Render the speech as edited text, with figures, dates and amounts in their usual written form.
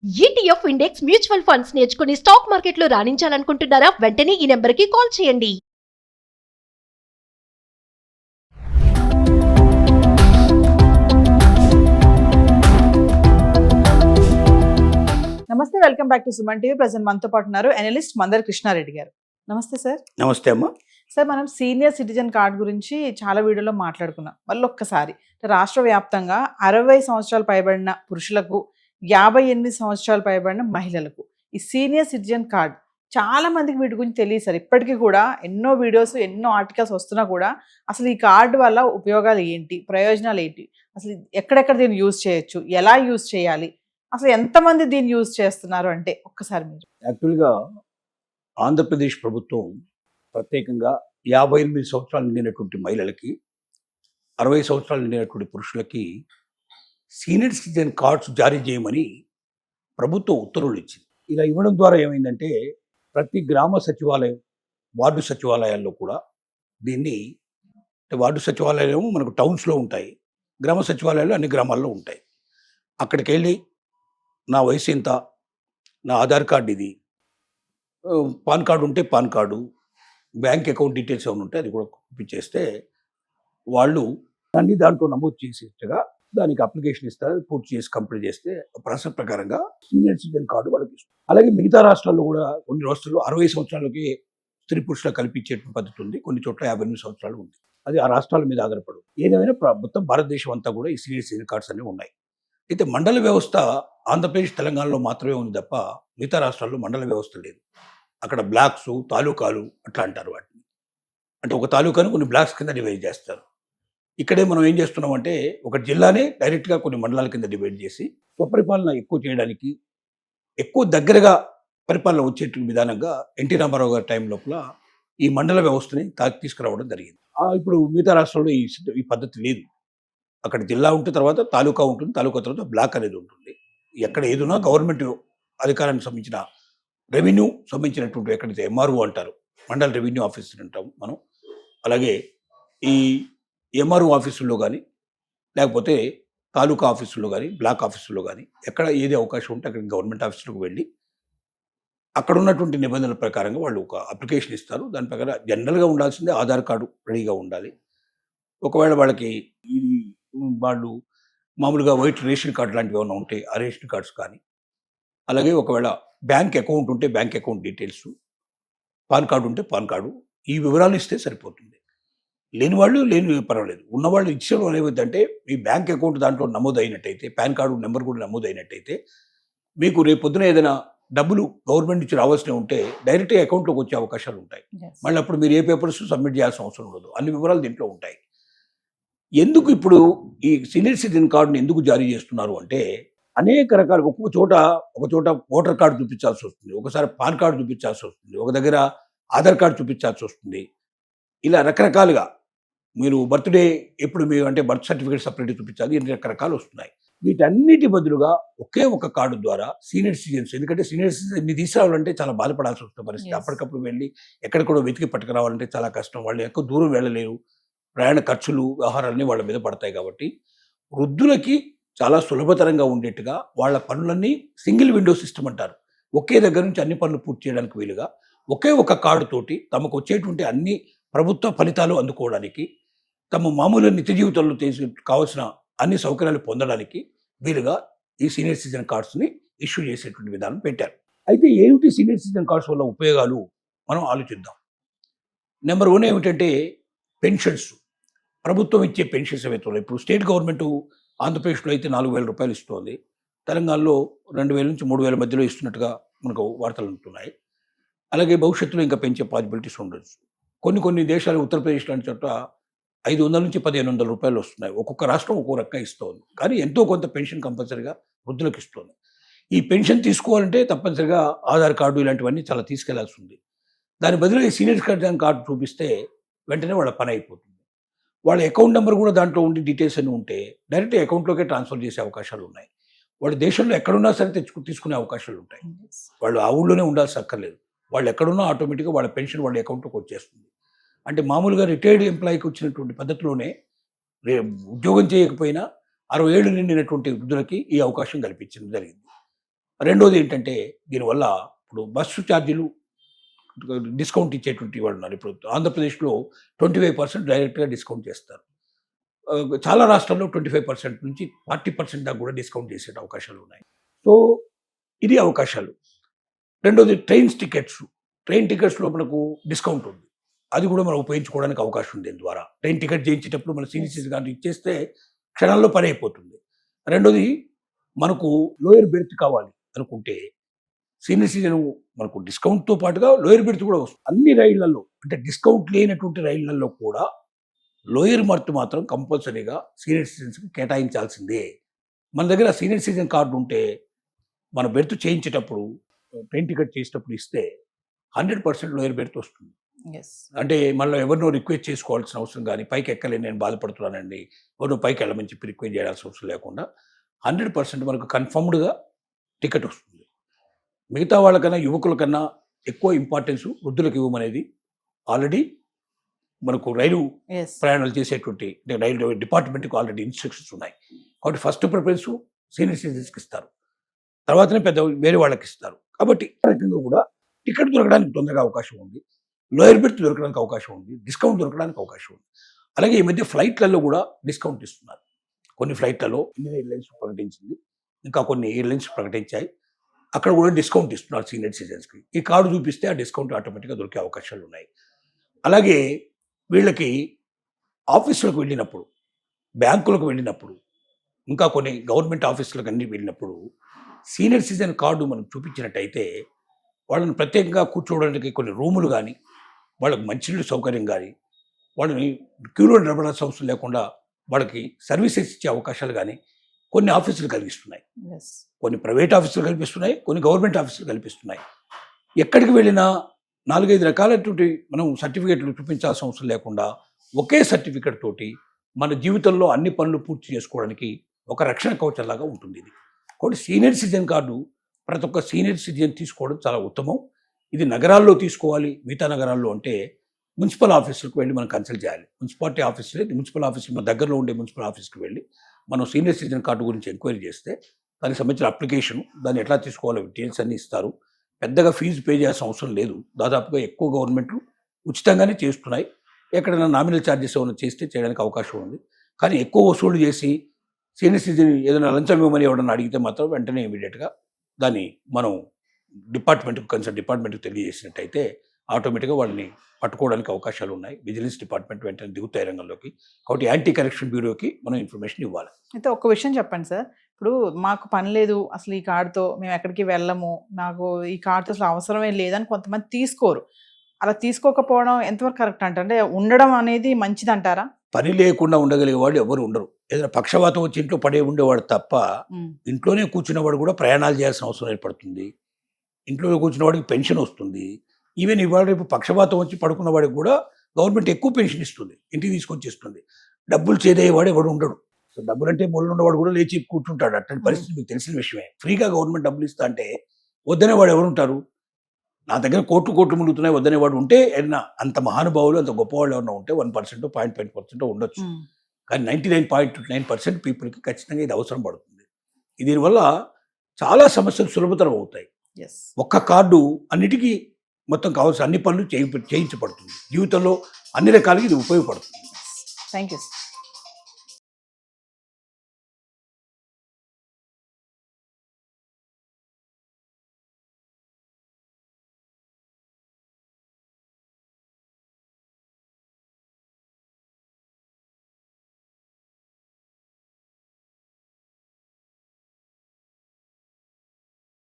ETF index mutual funds నేర్చుకుని stock మార్కెట్లో రాణించాలనుకుంటున్నారా? వెంటనే ఈ నెంబర్కి కాల్ చేయండి. నమస్తే, welcome back to Suman TV. Present మనతో పాటు ఉన్నారు అనలిస్ట్ మందర్ కృష్ణారెడ్డి గారు. నమస్తే సార్. నమస్తే అమ్మా. సార్, మనం సీనియర్ సిటిజన్ కార్డ్ గురించి చాలా వీడియోలో మాట్లాడుకున్నాం. మళ్ళీ ఒక్కసారి రాష్ట్ర వ్యాప్తంగా 60 సంవత్సరాలు పైబడిన పురుషులకు, 58 సంవత్సరాలు పైబడిన మహిళలకు ఈ సీనియర్ సిటిజన్ కార్డ్ చాలా మందికి వీటి గురించి తెలియదు సార్. ఇప్పటికీ కూడా ఎన్నో వీడియోస్, ఎన్నో ఆర్టికల్స్ వస్తున్నా కూడా అసలు ఈ కార్డు వల్ల ఉపయోగాలు ఏంటి, ప్రయోజనాలు ఏంటి, అసలు ఎక్కడెక్కడ దీన్ని యూజ్ చేయొచ్చు, ఎలా యూజ్ చేయాలి, అసలు ఎంతమంది దీన్ని యూజ్ చేస్తున్నారు అంటే ఒక్కసారి మీరు. యాక్చువల్గా ఆంధ్రప్రదేశ్ ప్రభుత్వం ప్రత్యేకంగా 58 సంవత్సరాలు నిండినటువంటి మహిళలకి, 60 సంవత్సరాలు నిండినటువంటి పురుషులకి సీనియర్ సిటిజన్ కార్డ్స్ జారీ చేయమని ప్రభుత్వం ఉత్తర్వులు ఇచ్చింది. ఇలా ఇవ్వడం ద్వారా ఏమైందంటే ప్రతి గ్రామ సచివాలయం, వార్డు సచివాలయాల్లో కూడా దీన్ని, వార్డు సచివాలయాలు మనకు టౌన్స్లో ఉంటాయి, గ్రామ సచివాలయాలు అన్ని గ్రామాల్లో ఉంటాయి. అక్కడికి వెళ్ళి నా వయసు ఎంత, నా ఆధార్ కార్డు ఇది, పాన్ కార్డు ఉంటే pan card, bank account details ఏమైనా ఉంటే అది కూడా పంపించేస్తే వాళ్ళు అన్ని దాంట్లో నమోదు చేసేట్టుగా దానికి అప్లికేషన్ ఇస్తారు. పూర్తి చేసి కంప్లీట్ చేస్తే ప్రాసెస్ ప్రకారంగా సీనియర్ సిటిజన్ కార్డు వాళ్ళకి ఇస్తారు. అలాగే మిగతా రాష్ట్రాల్లో కూడా కొన్ని రాష్ట్రాల్లో 60 సంవత్సరాలకి స్త్రీ పురుషులకు కల్పించే పద్ధతి ఉంది, కొన్ని చోట్ల 58 సంవత్సరాలు ఉంది. అది ఆ రాష్ట్రాల మీద ఆధారపడు. ఏదేమైనా మొత్తం భారతదేశం అంతా కూడా ఈ సీనియర్ సిటిజన్ కార్డ్స్ అన్నీ ఉన్నాయి. అయితే మండల వ్యవస్థ ఆంధ్రప్రదేశ్, తెలంగాణలో మాత్రమే ఉంది తప్ప మిగతా రాష్ట్రాల్లో మండల వ్యవస్థ లేదు. అక్కడ బ్లాక్స్, తాలూకాలు అట్లా అంటారు వాటిని. అంటే ఒక తాలూకాను కొన్ని బ్లాక్స్ కింద డివైడ్ చేస్తారు. ఇక్కడే మనం ఏం చేస్తున్నామంటే ఒక జిల్లానే డైరెక్ట్గా కొన్ని మండలాల కింద డివైడ్ చేసి స్వపరిపాలన ఎక్కువ చేయడానికి, ఎక్కువ దగ్గరగా పరిపాలన వచ్చేటువంటి విధానంగా ఎన్టీ రామారావు గారి టైం లోపల ఈ మండల వ్యవస్థని తీసుకురావడం జరిగింది. ఇప్పుడు మిగతా రాష్ట్రాల్లో ఈ పద్ధతి లేదు. అక్కడ జిల్లా ఉంటే తర్వాత తాలూకా ఉంటుంది, తాలూకా తర్వాత బ్లాక్ అనేది ఉంటుంది. ఎక్కడ ఏదున్నా గవర్నమెంట్ అధికారానికి సంబంధించిన రెవెన్యూ సంబంధించినటువంటి ఎక్కడైతే ఎంఆర్ఓ అంటారు, మండల రెవెన్యూ ఆఫీసర్ అంటాం మనం. అలాగే ఈ ఎంఆర్ఓ ఆఫీసుల్లో కానీ, లేకపోతే తాలూకా ఆఫీసుల్లో కానీ, బ్లాక్ ఆఫీసుల్లో కానీ ఎక్కడ ఏది అవకాశం ఉంటే అక్కడ గవర్నమెంట్ ఆఫీసులకు వెళ్ళి అక్కడ ఉన్నటువంటి నిబంధనల ప్రకారంగా వాళ్ళు ఒక అప్లికేషన్ ఇస్తారు. దాని ప్రకారం జనరల్గా ఉండాల్సిందే ఆధార్ కార్డు రెడీగా ఉండాలి. ఒకవేళ వాళ్ళకి ఈ వాళ్ళు మామూలుగా వైట్ రేషన్ కార్డు లాంటివి ఏమైనా ఉంటే ఆ రేషన్ కార్డ్స్ కానీ, అలాగే ఒకవేళ బ్యాంక్ అకౌంట్ ఉంటే bank account details, pan card ఉంటే పాన్ కార్డు, ఈ వివరాలు ఇస్తే సరిపోతుంది. లేని వాళ్ళు పర్వాలేదు. ఉన్నవాళ్ళు ఇచ్చేవాళ్ళు ఏమైందంటే మీ బ్యాంక్ అకౌంట్ దాంట్లో నమోదు అయినట్టయితే, పాన్ కార్డు నెంబర్ కూడా నమోదు అయినట్టయితే మీకు రేపు పొద్దున ఏదైనా డబ్బులు గవర్నమెంట్ నుంచి రావాల్సినవి ఉంటే డైరెక్ట్గా అకౌంట్లోకి వచ్చే అవకాశాలు ఉంటాయి. మళ్ళీ అప్పుడు మీరు ఏ పేపర్స్ సబ్మిట్ చేయాల్సిన అవసరం ఉండదు. అన్ని వివరాలు దీంట్లో ఉంటాయి. ఎందుకు ఇప్పుడు ఈ సీనియర్ సిటిజన్ కార్డుని ఎందుకు జారీ చేస్తున్నారు అంటే అనేక రకాలు, ఒక చోట ఓటర్ కార్డు చూపించాల్సి వస్తుంది, ఒకసారి పాన్ కార్డు చూపించాల్సి వస్తుంది, ఒక దగ్గర ఆధార్ కార్డు చూపించాల్సి వస్తుంది. ఇలా రకరకాలుగా మీరు బర్త్డే ఎప్పుడు మీరు అంటే బర్త్ సర్టిఫికేట్ సపరేట్గా చూపించాలి, ఇన్ని రకరకాలు వస్తున్నాయి. వీటన్నిటి బదులుగా ఒకే ఒక కార్డు ద్వారా సీనియర్ సిటిజన్స్, ఎందుకంటే సీనియర్ సిటిజన్ ఇన్ని తీసుకురావాలంటే చాలా బాధపడాల్సి వస్తుంది పరిస్థితి. అప్పటికప్పుడు వెళ్ళి ఎక్కడికో వెతికి పట్టుకురావాలంటే చాలా కష్టం. వాళ్ళు ఎక్కువ దూరం వెళ్ళలేరు, ప్రయాణ ఖర్చులు, వ్యవహారాలన్నీ వాళ్ళ మీద పడతాయి. కాబట్టి వృద్ధులకి చాలా సులభతరంగా ఉండేట్టుగా వాళ్ళ పనులన్నీ సింగిల్ విండో సిస్టమ్ అంటారు, ఒకే దగ్గర నుంచి అన్ని పనులు పూర్తి చేయడానికి వీలుగా ఒకే ఒక కార్డు తోటి తమకు వచ్చేటువంటి అన్ని ప్రభుత్వ ఫలితాలు అందుకోవడానికి, తమ మామూలు నిత్య జీవితంలో కావాల్సిన అన్ని సౌకర్యాలు పొందడానికి వీలుగా ఈ సీనియర్ సిటిజన్ కార్డ్స్ని ఇష్యూ చేసేటువంటి విధానం పెట్టారు. అయితే ఏమిటి సీనియర్ సిటిజన్ కార్డ్స్ వల్ల ఉపయోగాలు మనం ఆలోచిద్దాం. నెంబర్ 1 ఏమిటంటే పెన్షన్స్. ప్రభుత్వం ఇచ్చే పెన్షన్స్ ఏవైతే ఉన్నాయి, ఇప్పుడు స్టేట్ గవర్నమెంట్ ఆంధ్రప్రదేశ్లో అయితే 4,000 రూపాయలు ఇస్తుంది, తెలంగాణలో 2,000 నుంచి 3,000 మధ్యలో ఇస్తున్నట్టుగా మనకు వార్తలు ఉంటున్నాయి. అలాగే భవిష్యత్తులో ఇంకా పెంచే పాసిబిలిటీస్ ఉండొచ్చు. కొన్ని దేశాలు, ఉత్తరప్రదేశ్ లాంటి చోట 500 నుంచి 1,500 రూపాయలు వస్తున్నాయి. ఒక్కొక్క రాష్ట్రం ఒక్కో రకంగా ఇస్తుంది, కానీ ఎంతో కొంత పెన్షన్ కంపల్సరీగా వృద్ధులకు ఇస్తుంది. ఈ పెన్షన్ తీసుకోవాలంటే తప్పనిసరిగా ఆధార్ కార్డు ఇలాంటివన్నీ చాలా తీసుకెళ్లాల్సి ఉంది. దాని బదులు ఈ సీనియర్ సిటిజన్ కార్డు చూపిస్తే వెంటనే వాళ్ళ పని అయిపోతుంది. వాళ్ళ అకౌంట్ నెంబర్ కూడా దాంట్లో ఉండి డీటెయిల్స్ అన్నీ ఉంటే డైరెక్ట్ అకౌంట్లోకే ట్రాన్స్ఫర్ చేసే అవకాశాలు ఉన్నాయి. వాళ్ళు దేశంలో ఎక్కడున్నా సరే తీసుకునే అవకాశాలు ఉంటాయి. వాళ్ళు ఆ ఊళ్ళోనే ఉండాల్సి అక్కర్లేదు. వాళ్ళు ఎక్కడున్నా ఆటోమేటిక్గా వాళ్ళ పెన్షన్ వాళ్ళ అకౌంట్లోకి వచ్చేస్తుంది. అంటే మామూలుగా రిటైర్డ్ ఎంప్లాయీకి వచ్చినటువంటి పద్ధతిలోనే ఉద్యోగం చేయకపోయినా 60 ఏళ్ళు నిండినటువంటి వృద్ధులకి ఈ అవకాశం కల్పించడం జరిగింది. రెండోది ఏంటంటే దీనివల్ల ఇప్పుడు బస్సు ఛార్జీలు డిస్కౌంట్ ఇచ్చేటువంటి వాళ్ళు ఉన్నారు. ఇప్పుడు ఆంధ్రప్రదేశ్లో 25% డైరెక్ట్గా డిస్కౌంట్ చేస్తారు. చాలా రాష్ట్రాల్లో 25% నుంచి 40% దాకా కూడా డిస్కౌంట్ చేసే అవకాశాలు ఉన్నాయి. సో ఇది అవకాశాలు. రెండోది ట్రైన్ టికెట్స్లో మనకు డిస్కౌంట్ ఉంది. అది కూడా మనం ఉపయోగించుకోవడానికి అవకాశం ఉంది. దీని ద్వారా ట్రైన్ టికెట్ చేయించేటప్పుడు మన సీనియర్ సిటిజన్ కార్డు ఇచ్చేస్తే క్షణాల్లో పని అయిపోతుంది. రెండోది మనకు లోయర్ బెర్త్ కావాలి అనుకుంటే సీనియర్ సిటిజన్ మనకు డిస్కౌంట్తో పాటుగా లోయర్ బెర్త్ కూడా వస్తుంది. అన్ని రైళ్లలో అంటే డిస్కౌంట్ లేనటువంటి రైళ్లలో కూడా లోయర్ బెర్త్ మాత్రం కంపల్సరీగా సీనియర్ సిటిజన్స్కి కేటాయించాల్సిందే. మన దగ్గర సీనియర్ సిటిజన్ కార్డు ఉంటే మన బెర్త్ చేయించేటప్పుడు ట్రైన్ టికెట్ చేసేటప్పుడు ఇస్తే 100% లోయర్ బెర్త్ వస్తుంది. అంటే మళ్ళీ ఎవరినో రిక్వెస్ట్ చేసుకోవాల్సిన అవసరం కానీ పైకి ఎక్కలేని నేను బాధపడుతున్నానండి ఎవరినో పైకి వెళ్ళమని చెప్పి రిక్వెస్ట్ చేయాల్సిన అవసరం లేకుండా 100% మనకు కన్ఫర్మ్డ్గా టికెట్ వస్తుంది. మిగతా వాళ్ళకన్నా యువకుల కన్నా ఎక్కువ ఇంపార్టెన్స్ వృద్ధులకు ఇవ్వమనేది ఆల్రెడీ మనకు రైలు ప్రయాణాలు చేసేటువంటి రైలు డిపార్ట్మెంట్కి ఆల్రెడీ ఇన్స్ట్రక్షన్స్ ఉన్నాయి. కాబట్టి ఫస్ట్ ప్రిఫరెన్స్ సీనియర్ సిటిజన్స్కి ఇస్తారు, తర్వాతనే పెద్ద వేరే వాళ్ళకి ఇస్తారు. కాబట్టి ఆ రకంగా కూడా టికెట్ దొరకడానికి తొందరగా అవకాశం ఉంది, లోయర్ బెర్త్ దొరకడానికి అవకాశం ఉంది, డిస్కౌంట్ దొరకడానికి అవకాశం ఉంది. అలాగే ఈ మధ్య ఫ్లైట్లలో కూడా డిస్కౌంట్ ఇస్తున్నారు. కొన్ని ఫ్లైట్లలో ఇండియన్ ఎయిర్లైన్స్ ప్రకటించింది, ఇంకా కొన్ని ఎయిర్లైన్స్ ప్రకటించాయి. అక్కడ కూడా డిస్కౌంట్ ఇస్తున్నారు సీనియర్ సిటిజన్స్కి. ఈ కార్డు చూపిస్తే ఆ డిస్కౌంట్ ఆటోమేటిక్గా దొరికే అవకాశాలు ఉన్నాయి. అలాగే వీళ్ళకి ఆఫీసులకు వెళ్ళినప్పుడు, బ్యాంకులకు వెళ్ళినప్పుడు, ఇంకా కొన్ని గవర్నమెంట్ ఆఫీసులకు అన్ని వెళ్ళినప్పుడు సీనియర్ సిటిజన్ కార్డు మనం చూపించినట్టయితే వాళ్ళని ప్రత్యేకంగా కూర్చోవడానికి కొన్ని రూములు కానీ, వాళ్ళకి మంచినీళ్ళు సౌకర్యం కానీ, వాళ్ళని క్యూలో నిలబడాల్సిన అవసరం లేకుండా వాళ్ళకి సర్వీసెస్ ఇచ్చే అవకాశాలు కానీ కొన్ని ఆఫీసులు కల్పిస్తున్నాయి. కొన్ని ప్రైవేట్ ఆఫీసులు కల్పిస్తున్నాయి, కొన్ని గవర్నమెంట్ ఆఫీసులు కల్పిస్తున్నాయి. ఎక్కడికి వెళ్ళినా 4-5 రకాలైనటువంటి మనం సర్టిఫికేట్లు చూపించాల్సిన అవసరం లేకుండా ఒకే సర్టిఫికేట్ తోటి మన జీవితంలో అన్ని పనులు పూర్తి చేసుకోవడానికి ఒక రక్షణ కవచంలాగా ఉంటుంది ఇది. కాబట్టి సీనియర్ సిటిజన్ కార్డు ప్రతి ఒక్క సీనియర్ సిటిజన్ తీసుకోవడం చాలా ఉత్తమం. ఇది నగరాల్లో తీసుకోవాలి. మిగతా నగరాల్లో అంటే మున్సిపల్ ఆఫీసులకు వెళ్ళి మనం కన్సల్ట్ చేయాలి. మున్సిపాలిటీ ఆఫీసులే మున్సిపల్ ఆఫీస్ మన దగ్గరలో ఉండే మున్సిపల్ ఆఫీస్కి వెళ్ళి మనం సీనియర్ సిటిజన్ కార్డు గురించి ఎంక్వైరీ చేస్తే దానికి సంబంధించిన అప్లికేషన్, దాన్ని ఎట్లా తీసుకోవాలో డీటెయిల్స్ అన్నీ ఇస్తారు. పెద్దగా ఫీజు పే చేయాల్సిన అవసరం లేదు. దాదాపుగా ఎక్కువ గవర్నమెంట్లు ఉచితంగానే చేస్తున్నాయి. ఎక్కడైనా నామినల్ ఛార్జెస్ ఏమైనా చేస్తే చేయడానికి అవకాశం ఉంది. కానీ ఎక్కువ వసూలు చేసి సీనియర్ సిటిజన్ ఏదైనా లంచం ఇవ్వమని ఎవడన్నా అడిగితే మాత్రం వెంటనే ఇమీడియట్గా దాన్ని మనం కన్సర్న్ డిపార్ట్మెంట్కి తెలియజేసినట్టయితే ఆటోమేటిక్గా వాళ్ళని పట్టుకోవడానికి అవకాశాలు ఉన్నాయి. విజిలెన్స్ డిపార్ట్మెంట్ వెంటనే దిగుతాయి రంగంలోకి. కాబట్టి యాంటీ కరప్షన్ బ్యూరోకి మనం ఇన్ఫర్మేషన్ ఇవ్వాలి. అయితే ఒక విషయం చెప్పండి సార్, ఇప్పుడు మాకు పని లేదు అసలు ఈ కార్డుతో, మేము ఎక్కడికి వెళ్ళము, నాకు ఈ కార్డుతో అసలు అవసరమే లేదని కొంతమంది తీసుకోరు. అలా తీసుకోకపోవడం ఎంతవరకు కరెక్ట్ అంటే ఉండడం అనేది మంచిది అంటారా? పని లేకుండా ఉండగలిగే వాళ్ళు ఎవరు ఉండరు. ఏదైనా పక్షవాతం వచ్చి ఇంట్లో పడే ఉండేవాడు తప్ప ఇంట్లోనే కూర్చున్నవాడు కూడా ప్రయాణాలు చేయాల్సిన అవసరం ఏర్పడుతుంది. ఇంట్లో కూర్చున్న వాడికి పెన్షన్ వస్తుంది. ఈవెన్ ఇవాళ రేపు పక్షవాతం వచ్చి పడుకున్న వాడికి కూడా గవర్నమెంట్ ఎక్కువ పెన్షన్ ఇస్తుంది, ఇంటికి తీసుకొచ్చి ఇస్తుంది. డబ్బులు చేదేవాడు ఎవడు ఉండడు. సో డబ్బులు అంటే మూలలో ఉన్నవాడు కూడా లేచి కూర్చుంటాడు. అట్లాంటి పరిస్థితి మీకు తెలిసిన విషయమే. ఫ్రీగా గవర్నమెంట్ డబ్బులు ఇస్తా అంటే వద్దనేవాడు ఎవరు ఉంటారు? నా దగ్గర కోట్లు ములుగుతున్నాయి వద్దనేవాడు ఉంటే ఏదైనా అంత మహానుభావులు అంత గొప్పవాళ్ళు ఎవరైనా ఉంటే 1%, 0.5% ఉండొచ్చు. కానీ 99.9% పీపుల్కి ఖచ్చితంగా ఇది అవసరం పడుతుంది. దీనివల్ల చాలా సమస్యలు సులభతరం అవుతాయి. ఒక్క కార్డు అన్నిటికీ మొత్తం కావాల్సిన అన్ని పనులు చేయించబడుతుంది. జీవితంలో అన్ని రకాలుగా ఇది ఉపయోగపడుతుంది. Thank you.